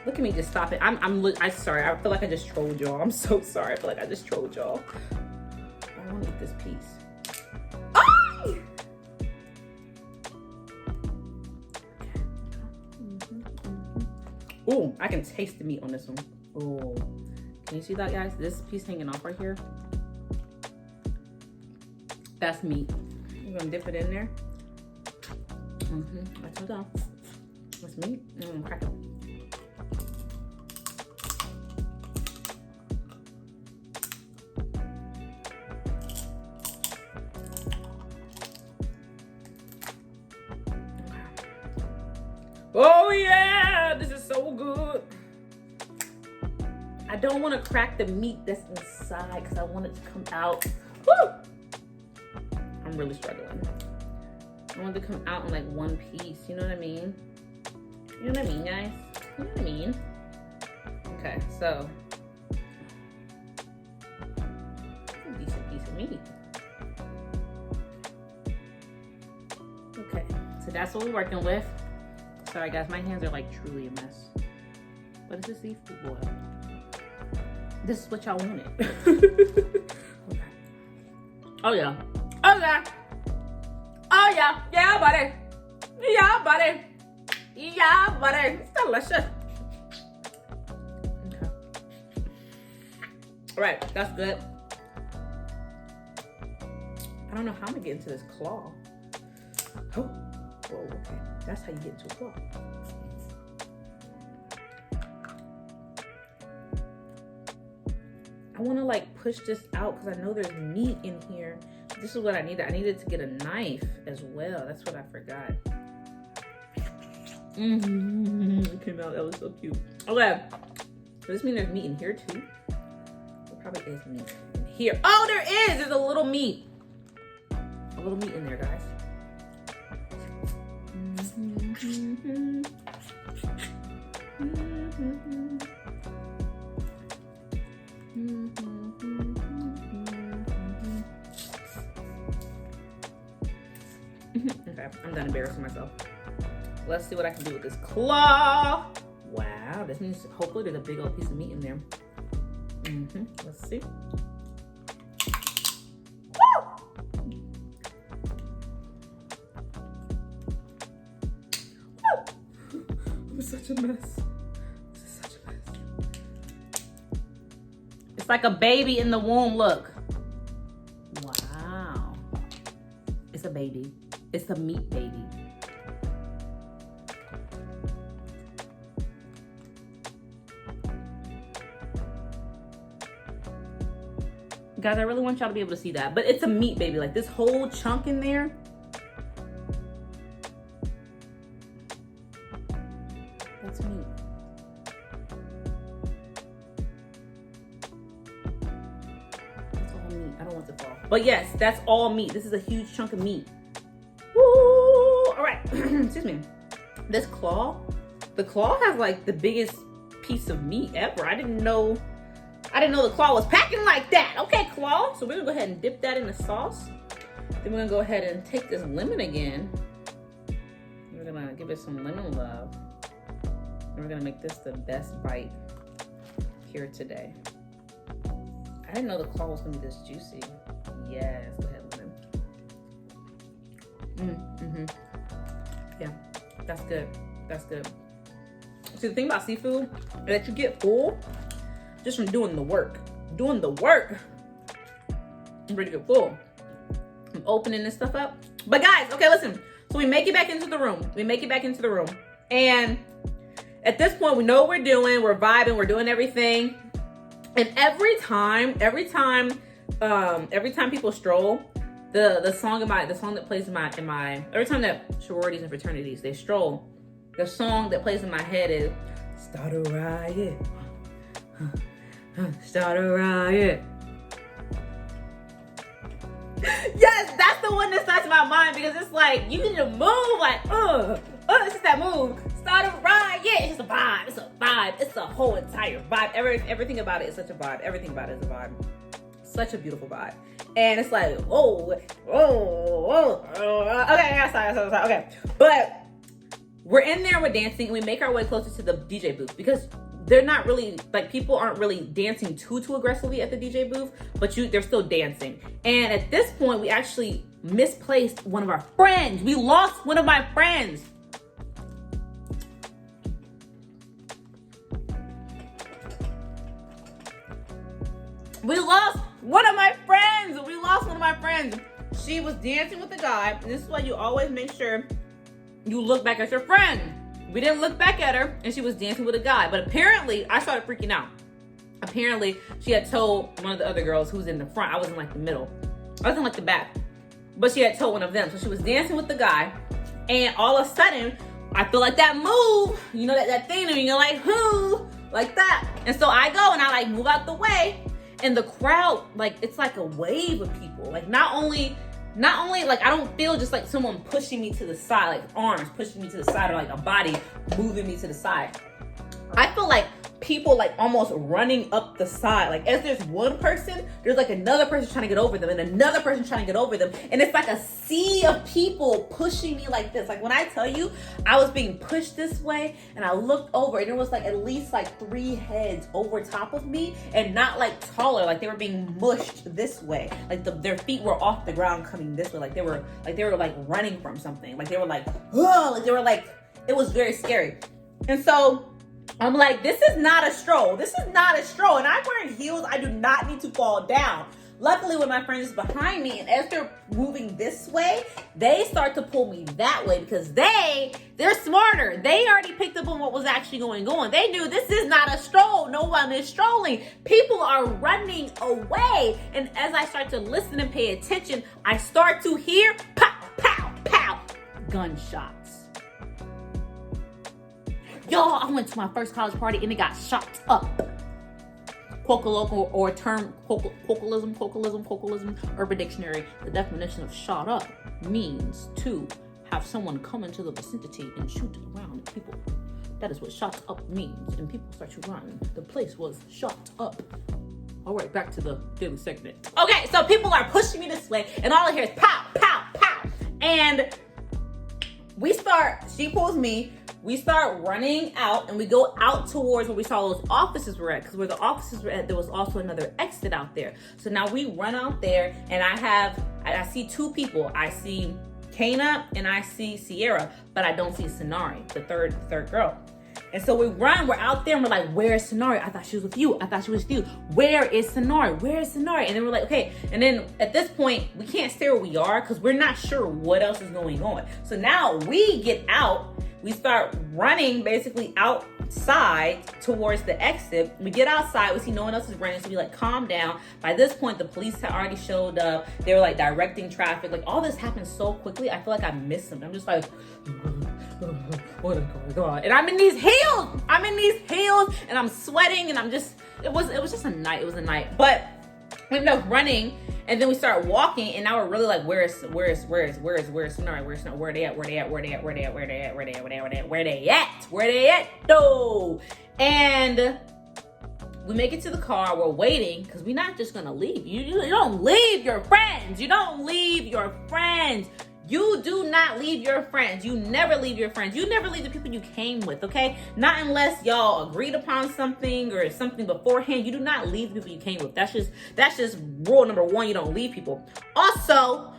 Look at me just stop it. I'm sorry. I feel like I just trolled y'all. I'm so sorry. I feel like I just trolled y'all. I want to eat this piece. Oh! Oh, I can taste the meat on this one. Oh, can you see that, guys? This piece hanging off right here. That's meat. I'm gonna dip it in there. That's what I'm. That's meat. Crack it. Oh yeah, this is so good. I don't want to crack the meat that's inside because I want it to come out. Woo! I'm really struggling. I want it to come out in like one piece. You know what I mean? You know what I mean, guys? You know what I mean? Okay, so a decent piece of meat. Okay, so that's what we're working with. Sorry guys, my hands are like truly a mess. What is this seafood boil? This is what y'all wanted. Okay. Oh yeah. Oh yeah. Oh yeah. Yeah, buddy. Yeah, buddy. Yeah, buddy. It's delicious. Okay. All right, that's good. I don't know how I'm gonna get into this claw. Oh. Whoa, okay. That's how you get into a claw. I want to like push this out because I know there's meat in here. This is what I needed. I needed to get a knife as well. That's what I forgot. It came out. That was so cute. Okay. Does this mean there's meat in here too? There probably is meat in here. Oh, there is. There's a little meat. A little meat in there, guys. Okay, I'm done embarrassing myself. Let's see what I can do with this claw. Wow, this means hopefully there's a big old piece of meat in there. Let's see. Such a mess. This is such a mess. It's like a baby in the womb. Look. Wow. It's a baby. It's a meat baby. Guys, I really want y'all to be able to see that. But it's a meat baby. Like this whole chunk in there. That's meat. That's all meat. I don't want to fall. But yes, that's all meat. This is a huge chunk of meat. Woo! All right. Excuse me. This claw, the claw has like the biggest piece of meat ever. I didn't know the claw was packing like that. Okay, claw. So we're gonna go ahead and dip that in the sauce. Then we're gonna go ahead and take this lemon again. We're gonna give it some lemon love. We're gonna make this the best bite here today. I didn't know the claw was gonna be this juicy. Yes, go ahead, lemon. Yeah, that's good. That's good. See, the thing about seafood is that you get full just from doing the work. Doing the work. I'm ready to get full. I'm opening this stuff up. But guys, okay, listen. So we make it back into the room. And at this point, we know what we're doing. We're vibing. We're doing everything. And every time people stroll, the song that plays in my every time that sororities and fraternities they stroll, the song that plays in my head is Start a Riot. Start a riot. Yes, that's the one that starts in my mind because it's like you need to move like it's just that move. Start a riot. It's just a vibe. It's a vibe. It's a whole entire vibe. Everything about it is such a vibe. Everything about it is a vibe. Such a beautiful vibe. And it's like, okay, sorry. Okay. But we're in there, we're dancing, and we make our way closer to the DJ booth because they're not really, like, people aren't really dancing too aggressively at the DJ booth, but they're still dancing. And at this point, we actually misplaced one of our friends. We lost one of my friends. We lost one of my friends. She was dancing with the guy, and this is why you always make sure you look back at your friend. We didn't look back at her, and she was dancing with a guy. But apparently, I started freaking out. Apparently, she had told one of the other girls who's in the front. I was in like the middle. I was in like the back. But she had told one of them. So she was dancing with the guy, and all of a sudden, I feel like that move. You know that thing, and you're like, who? Like that. And so I go, and I like move out the way. And the crowd, like, it's like a wave of people. Like, not only like I don't feel just like someone pushing me to the side, like arms pushing me to the side, or like a body moving me to the side. I feel like people like almost running up the side. Like as there's one person, there's like another person trying to get over them and another person trying to get over them. And it's like a sea of people pushing me like this. Like when I tell you I was being pushed this way and I looked over and there was like at least like 3 heads over top of me and not like taller. Like they were being mushed this way. Like their feet were off the ground coming this way. Like they were running from something. Like they were like, oh, like they were like, it was very scary. And so I'm like, this is not a stroll. This is not a stroll. And I'm wearing heels. I do not need to fall down. Luckily, when my friend is behind me, and as they're moving this way, they start to pull me that way because they're smarter. They already picked up on what was actually going on. They knew this is not a stroll. No one is strolling. People are running away. And as I start to listen and pay attention, I start to hear pow, pow, pow, gunshots. Y'all, I went to my first college party and it got shot up. Colloquial or term, colloquialism, Urban Dictionary. The definition of shot up means to have someone come into the vicinity and shoot around people. That is what shot up means. And people start to run. The place was shot up. All right, back to the daily segment. Okay, so people are pushing me this way and all I hear is pow, pow, pow. And she pulls me. We start running out and we go out towards where we saw those offices were at, because where the offices were at, there was also another exit out there. So now we run out there and I see 2 people. I see Kana and I see Sierra, but I don't see Sonari, the third girl. And so we run, we're out there and we're like, where is Sonari? I thought she was with you. I thought she was with you. Where is Sonari? Where is Sonari? And then we're like, okay. And then at this point, we can't stay where we are because we're not sure what else is going on. So now we get out. We start running basically outside towards the exit. We get outside, we see no one else is running, so we like calm down. By this point, the police had already showed up. They were like directing traffic. Like all this happened so quickly, I feel like I missed them. I'm just like, what is going on? And I'm in these heels. And I'm sweating and I'm just, it was just a night. It was a night. But we ended up running and then we start walking and now we're really like, where is Sonari? Where they at? No. And we make it to the car. We're waiting because we're not just gonna leave. You don't leave your friends. You don't leave your friends. You do not leave your friends. You never leave your friends. You never leave the people you came with, okay? Not unless y'all agreed upon something or something beforehand. You do not leave the people you came with. That's just rule number 1. You don't leave people. Also,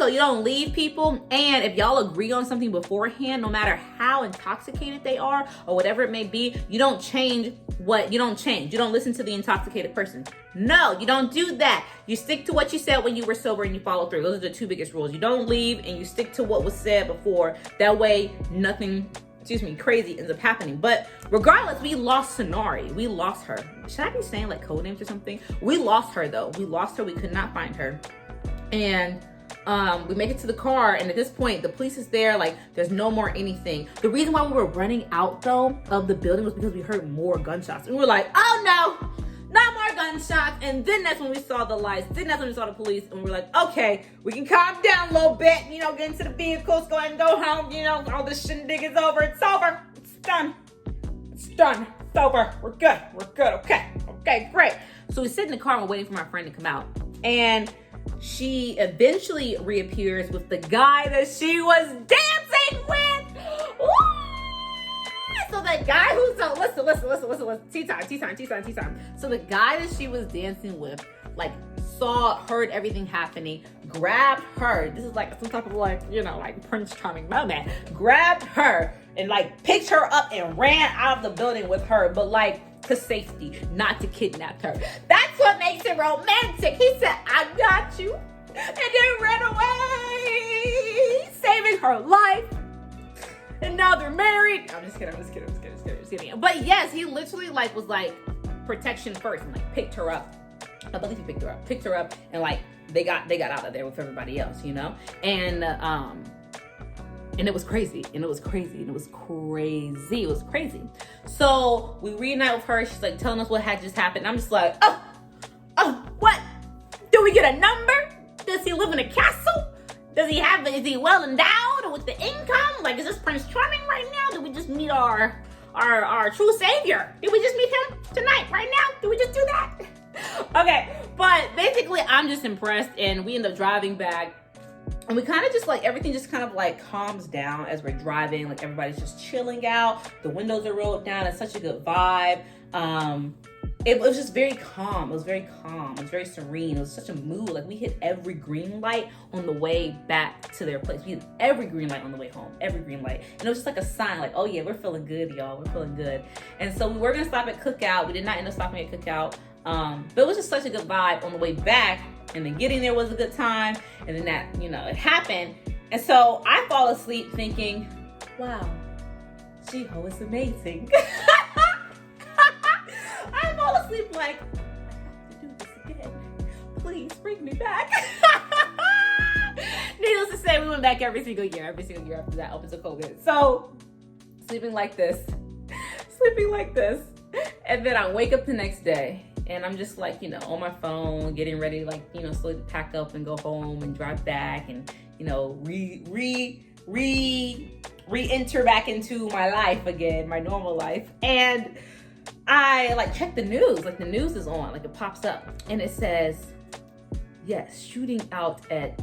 you don't leave people, and if y'all agree on something beforehand, no matter how intoxicated they are or whatever it may be, you don't change. You don't listen to the intoxicated person. No, you don't do that. You stick to what you said when you were sober and you follow through. Those are the 2 biggest rules. You don't leave and you stick to what was said before. That way, nothing crazy ends up happening. But regardless, we lost Sonari. We lost her. Should I be saying like code names or something? We lost her though. We lost her. We could not find her. And We make it to the car, and at this point, the police is there. Like, there's no more anything. The reason why we were running out, though, of the building was because we heard more gunshots. And we were like, oh, no, no more gunshots. And then that's when we saw the lights. Then that's when we saw the police. And we were like, okay, we can calm down a little bit. You know, get into the vehicles, go ahead and go home. You know, all this shindig is over. It's over. It's done. It's done. It's over. We're good. We're good. Okay. Okay, great. So we sit in the car and we're waiting for my friend to come out. And she eventually reappears with the guy that she was dancing with. Woo! So the guy who's listen. Tea time. So the guy that she was dancing with, like, heard everything happening, grabbed her. This is like some type of, like, you know, like Prince Charming moment. Grabbed her and like picked her up and ran out of the building with her, but like to safety, not to kidnap her. That's what makes it romantic. He said, I got you, and then ran away, saving her life. And now they're married. I'm just kidding. But yes, he literally like was like protection first and like picked her up. I believe he picked her up, and like they got out of there with everybody else, you know? And it was crazy. So we reunite with her. She's like telling us what had just happened. I'm just like, oh, what? Do we get a number? Does he live in a castle? Is he well endowed with the income? Like, is this Prince Charming right now? Did we just meet our true savior? Did we just meet him tonight, right now? Did we just do that? Okay, but basically I'm just impressed, and we end up driving back, and we kind of just like, everything just kind of like calms down as we're driving. Like, everybody's just chilling out. The windows are rolled down. It's such a good vibe. It was just very calm. It was very serene. It was such a mood. Like, we hit every green light on the way back to their place. We hit every green light on the way home. Every green light. And it was just like a sign, like, oh yeah, we're feeling good, y'all. We're feeling good. And so we were gonna stop at Cookout. We did not end up stopping at Cookout. But it was just such a good vibe on the way back. And then getting there was a good time. And then that, you know, it happened. And so I fall asleep thinking, wow, Ghoe is amazing. I fall asleep like, I have to do this again. Please bring me back. Needless to say, we went back every single year after that, up until COVID. So, sleeping like this. And then I wake up the next day, and I'm just like, you know, on my phone, getting ready, like, you know, slowly to pack up and go home and drive back and, you know, re-enter back into my life again, my normal life. And I like check the news, like the news is on, like it pops up and it says, yes, shooting out at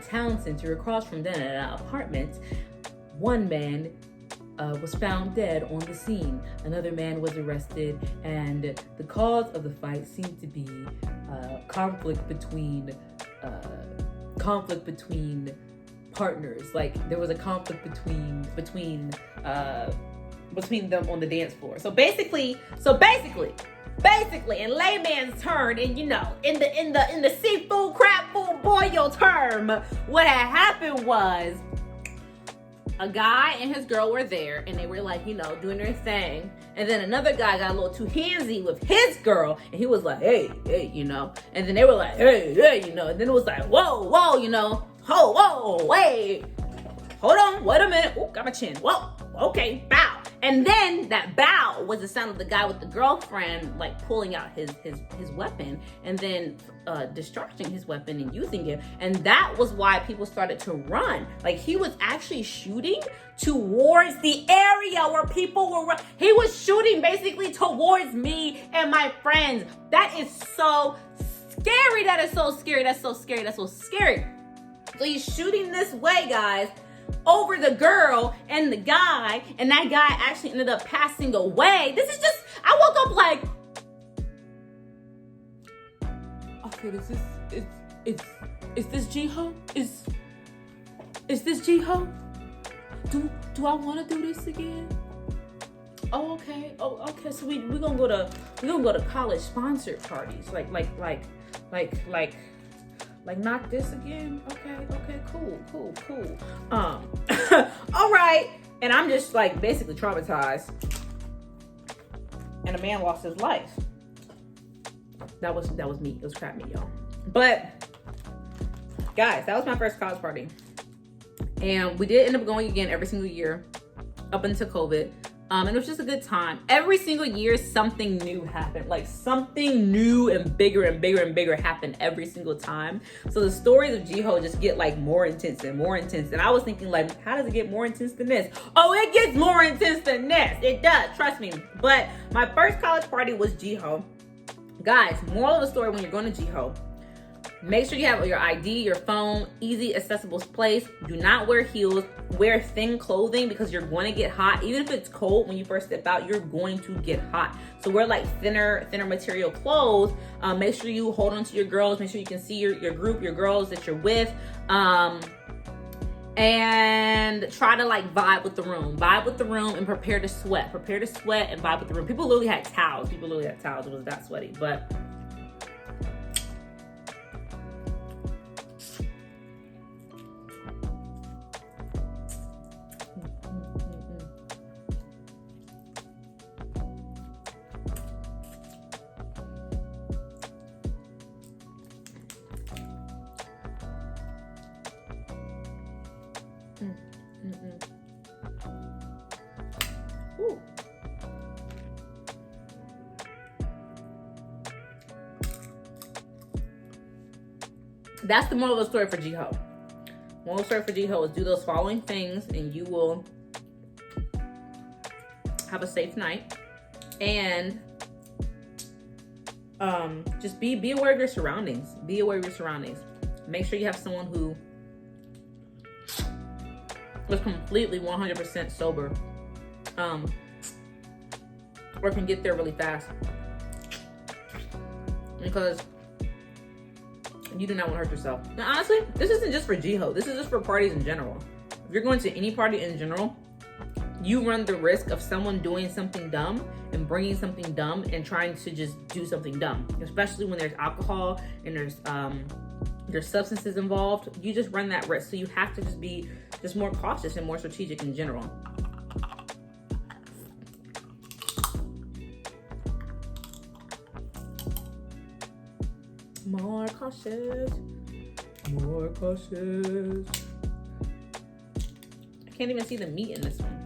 town center across from apartment. One man was found dead on the scene. Another man was arrested, and the cause of the fight seemed to be conflict between partners. Like, there was a conflict between them on the dance floor. So basically, in layman's term, and you know, in the seafood, crab food, boil term, what had happened was a guy and his girl were there, and they were like, you know, doing their thing. And then another guy got a little too handsy with his girl, and he was like, hey, you know. And then they were like, hey, you know. And then it was like, whoa, you know, whoa, wait, hold on, wait a minute. Ooh, got my chin. Whoa, okay, bow. And then that bow was the sound of the guy with the girlfriend, like pulling out his weapon and then discharging his weapon and using it. And that was why people started to run. Like, he was actually shooting towards the area where people were he was shooting basically towards me and my friends. That is so scary. That's so scary. So he's shooting this way, guys, over the girl and the guy, and that guy actually ended up passing away. This is just, I woke up like, okay, is this Ghoe? Is this Ghoe? Do I want to do this again? Oh, okay. So we gonna go to college sponsored parties, like not this again. Okay, cool. All right. And I'm just like basically traumatized. And a man lost his life. That was me. It was crap me, y'all. But guys, that was my first college party. And we did end up going again every single year up until COVID. And it was just a good time. Every single year, something new happened. Like something new and bigger and bigger and bigger happened every single time. So the stories of Ghoe just get like more intense and more intense. And I was thinking like, how does it get more intense than this? Oh, it gets more intense than this. It does, trust me. But my first college party was Ghoe. Guys, moral of the story, when you're going to Ghoe, make sure you have your ID, your phone, easy, accessible place. Do not wear heels. Wear thin clothing because you're going to get hot. Even if it's cold when you first step out, you're going to get hot. So wear like thinner material clothes. Make sure you hold on to your girls. Make sure you can see your group, your girls that you're with. And try to like vibe with the room. Vibe with the room and prepare to sweat. Prepare to sweat and vibe with the room. People literally had towels. It was that sweaty, but Ooh. That's the moral of the story for Ghoe. Moral of the story for Ghoe is do those following things and you will have a safe night. And just be aware of your surroundings. Be aware of your surroundings. Make sure you have someone who is completely 100% sober. Or can get there really fast. Because you do not want to hurt yourself. Now, honestly, this isn't just for Ghoe. This is just for parties in general. If you're going to any party in general, you run the risk of someone doing something dumb and bringing something dumb and trying to just do something dumb. Especially when there's alcohol and there's substances involved. You just run that risk. So you have to just be just more cautious and more strategic in general. More cautious. More cautious. I can't even see the meat in this one.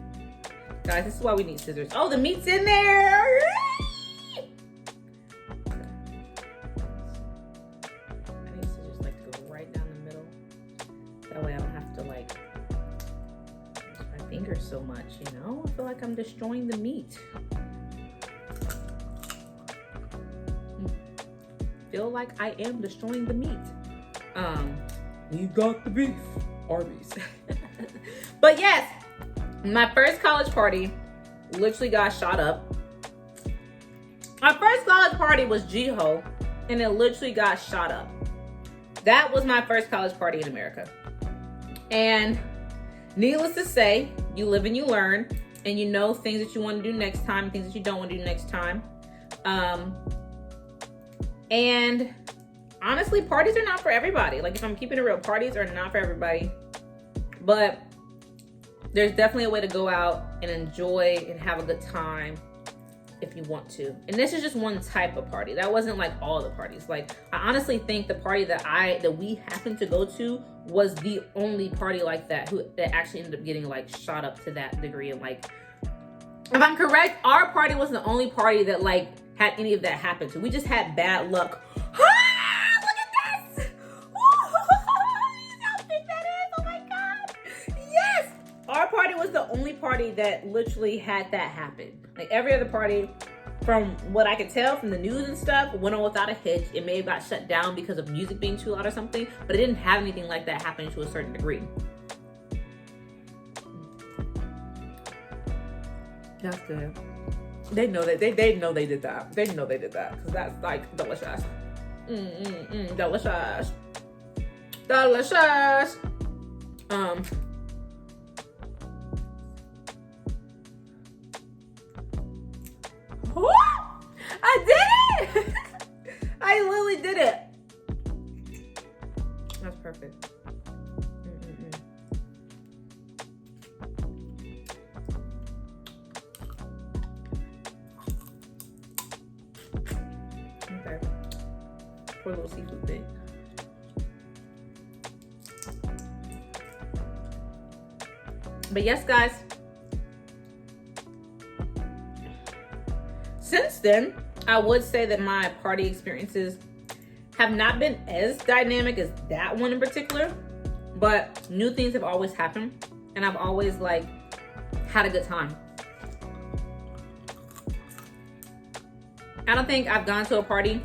Guys, this is why we need scissors. Oh, the meat's in there! I need scissors like to go right down the middle. That way I don't have to like use my fingers so much, you know? I feel like I'm destroying the meat. Feel like I am destroying the meat. We got the beef, Arby's. But yes, my first college party literally got shot up. My first college party was Ghoe, and it literally got shot up. That was my first college party in America. And needless to say, you live and you learn, and you know things that you want to do next time, things that you don't want to do next time. And honestly, parties are not for everybody. Like, if I'm keeping it real, parties are not for everybody. But there's definitely a way to go out and enjoy and have a good time if you want to. And this is just one type of party. That wasn't like all the parties. Like, I honestly think the party that we happened to go to was the only party like that that actually ended up getting like shot up to that degree. And like, if I'm correct, our party was the only party that like had any of that happen to. We just had bad luck. Ah, look at this! How big that is! Oh my god! Yes! Our party was the only party that literally had that happen. Like, every other party, from what I could tell from the news and stuff, went on without a hitch. It may have got shut down because of music being too loud or something, but it didn't have anything like that happen to a certain degree. That's good. They know that they know they did that. They know they did that because that's like delicious. Delicious. Delicious. I did it! I literally did it. That's perfect. Okay. For a little seafood thing. But yes, guys, since then, I would say that my party experiences have not been as dynamic as that one in particular, but new things have always happened, and I've always like had a good time. I don't think I've gone to a party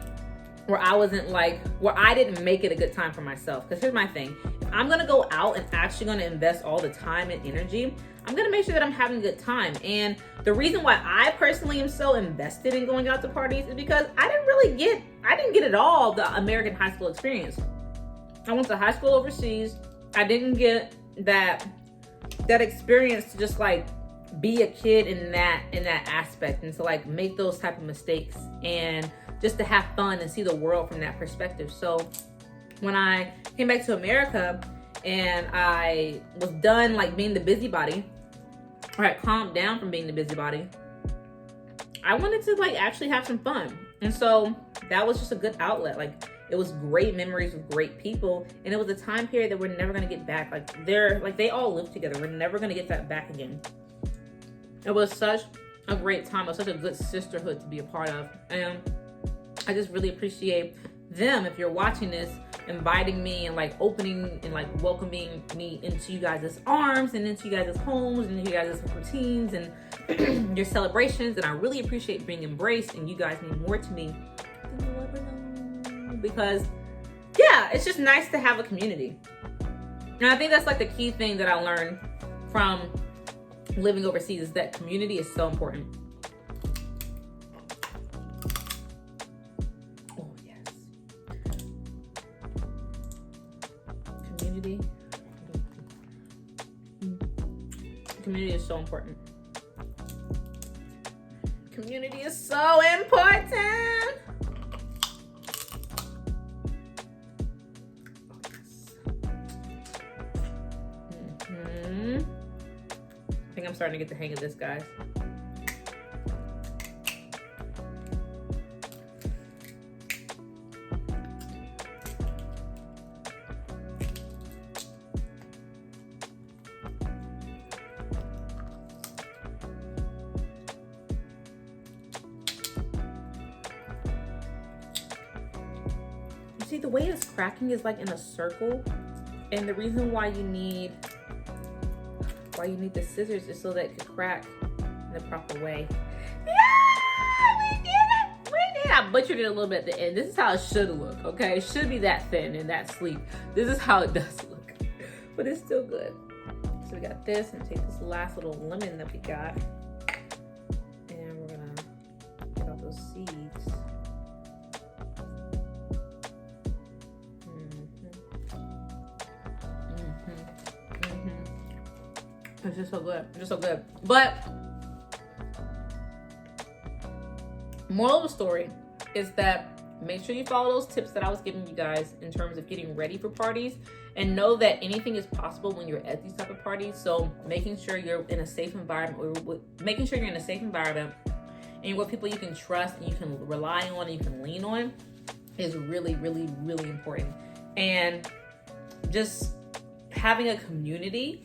where I didn't make it a good time for myself. Because here's my thing. If I'm gonna go out and actually gonna invest all the time and energy, I'm gonna make sure that I'm having a good time. And the reason why I personally am so invested in going out to parties is because I didn't get it all, the American high school experience. I went to high school overseas. I didn't get that experience to just like be a kid in that aspect, and to like make those type of mistakes, and just to have fun and see the world from that perspective. So when I came back to America and I was done like being the busybody, or I calmed down from being the busybody, I wanted to like actually have some fun. And so that was just a good outlet. Like, it was great memories with great people, and it was a time period that we're never gonna get back. Like, they all live together. We're never gonna get that back again. It was such a great time. It was such a good sisterhood to be a part of. And I just really appreciate them, if you're watching this, inviting me and like opening and like welcoming me into you guys' arms and into you guys' homes and into you guys' routines and your celebrations. And I really appreciate being embraced, and you guys mean more to me than you'll ever know. Because yeah, it's just nice to have a community. And I think that's like the key thing that I learned from living overseas, is that community is so important. Oh yes. Community is so important. Community is so important. I think I'm starting to get the hang of this, guys. You see, the way it's cracking is like in a circle, and the reason why you need the scissors is so that it could crack in the proper way. Yeah, we did it! We did it! I butchered it a little bit at the end. This is how it should look, okay? It should be that thin and that sleek. This is how it does look, but it's still good. So we got this, and take this last little lemon that we got, and we're gonna get out those seeds. It's just so good. It's just so good. But moral of the story is that make sure you follow those tips that I was giving you guys in terms of getting ready for parties, and know that anything is possible when you're at these type of parties. So making sure you're in a safe environment, or making sure you're in a safe environment and you're with people you can trust and you can rely on and you can lean on is really, really, really important. And just having a community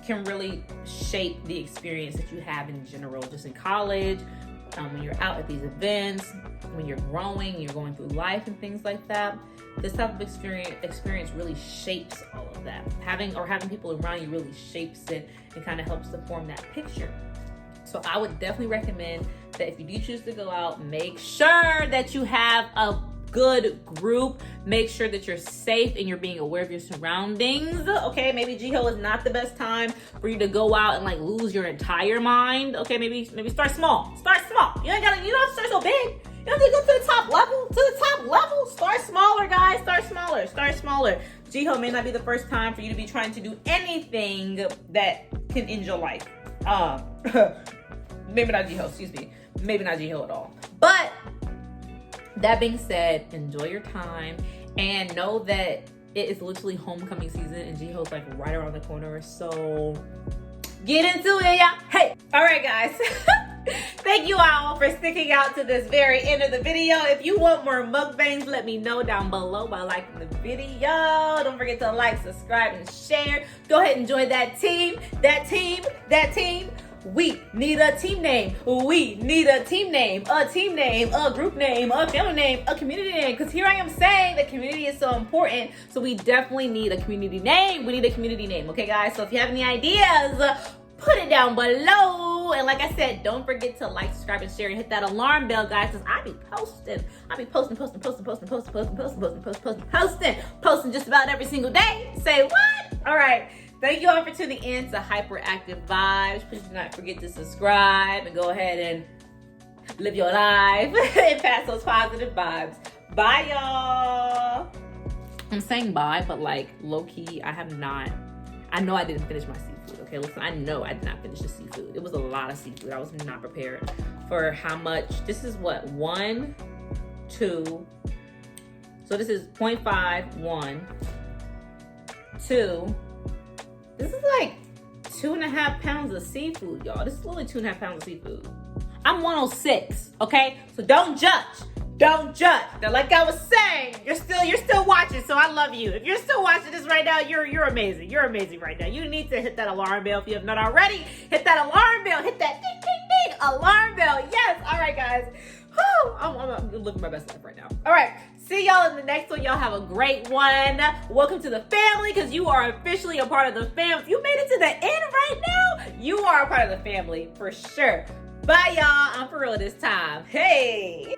can really shape the experience that you have in general, just in college, when you're out at these events, when you're growing, you're going through life and things like that. This type of experience really shapes all of that. Having people around you really shapes it and kind of helps to form that picture. So I would definitely recommend that if you do choose to go out, make sure that you have a good group. Make sure that you're safe and you're being aware of your surroundings. Okay, maybe Ghoe is not the best time for you to go out and like lose your entire mind. Okay, maybe start small. Start small. You don't have to start so big. You don't have to go to the top level. Start smaller, guys. Start smaller. Ghoe may not be the first time for you to be trying to do anything that can end your life. Maybe not Ghoe, excuse me. Maybe not Ghoe at all. But that being said, enjoy your time and know that it is literally homecoming season, and Ghoe's like right around the corner. So get into it, yeah. Hey, all right, guys. Thank you all for sticking out to this very end of the video. If you want more mukbangs, let me know down below by liking the video. Don't forget to like, subscribe, and share. Go ahead and join that team. We need a team name. We need a team name, a group name, a family name, a community name. Because here I am saying that community is so important. So we definitely need a community name. We need a community name. Okay, guys? So if you have any ideas, put it down below. And like I said, don't forget to like, subscribe, and share, and hit that alarm bell, guys, because I be posting. I be posting just about every single day. Say what? All right. Thank you all for tuning in to Hyperactive Vibes. Please do not forget to subscribe and go ahead and live your life and pass those positive vibes. Bye, y'all. I'm saying bye, but like low-key, I know I didn't finish my seafood, okay? Listen, I know I did not finish the seafood. It was a lot of seafood. I was not prepared for how much. This is what, 1, 2. So this is 0.5, 1, 2. This is like 2.5 pounds of seafood, y'all. This is literally 2.5 pounds of seafood. I'm 106, okay? So don't judge. Don't judge. Now, like I was saying, you're still watching, so I love you. If you're still watching this right now, you're amazing. You're amazing right now. You need to hit that alarm bell if you have not already. Hit that alarm bell. Hit that ding, ding, ding alarm bell. Yes. All right, guys. Whew. I'm living my best life right now. All right. See y'all in the next one. Y'all have a great one. Welcome to the family, because you are officially a part of the family. If you made it to the end right now, you are a part of the family for sure. Bye, y'all. I'm for real this time. Hey.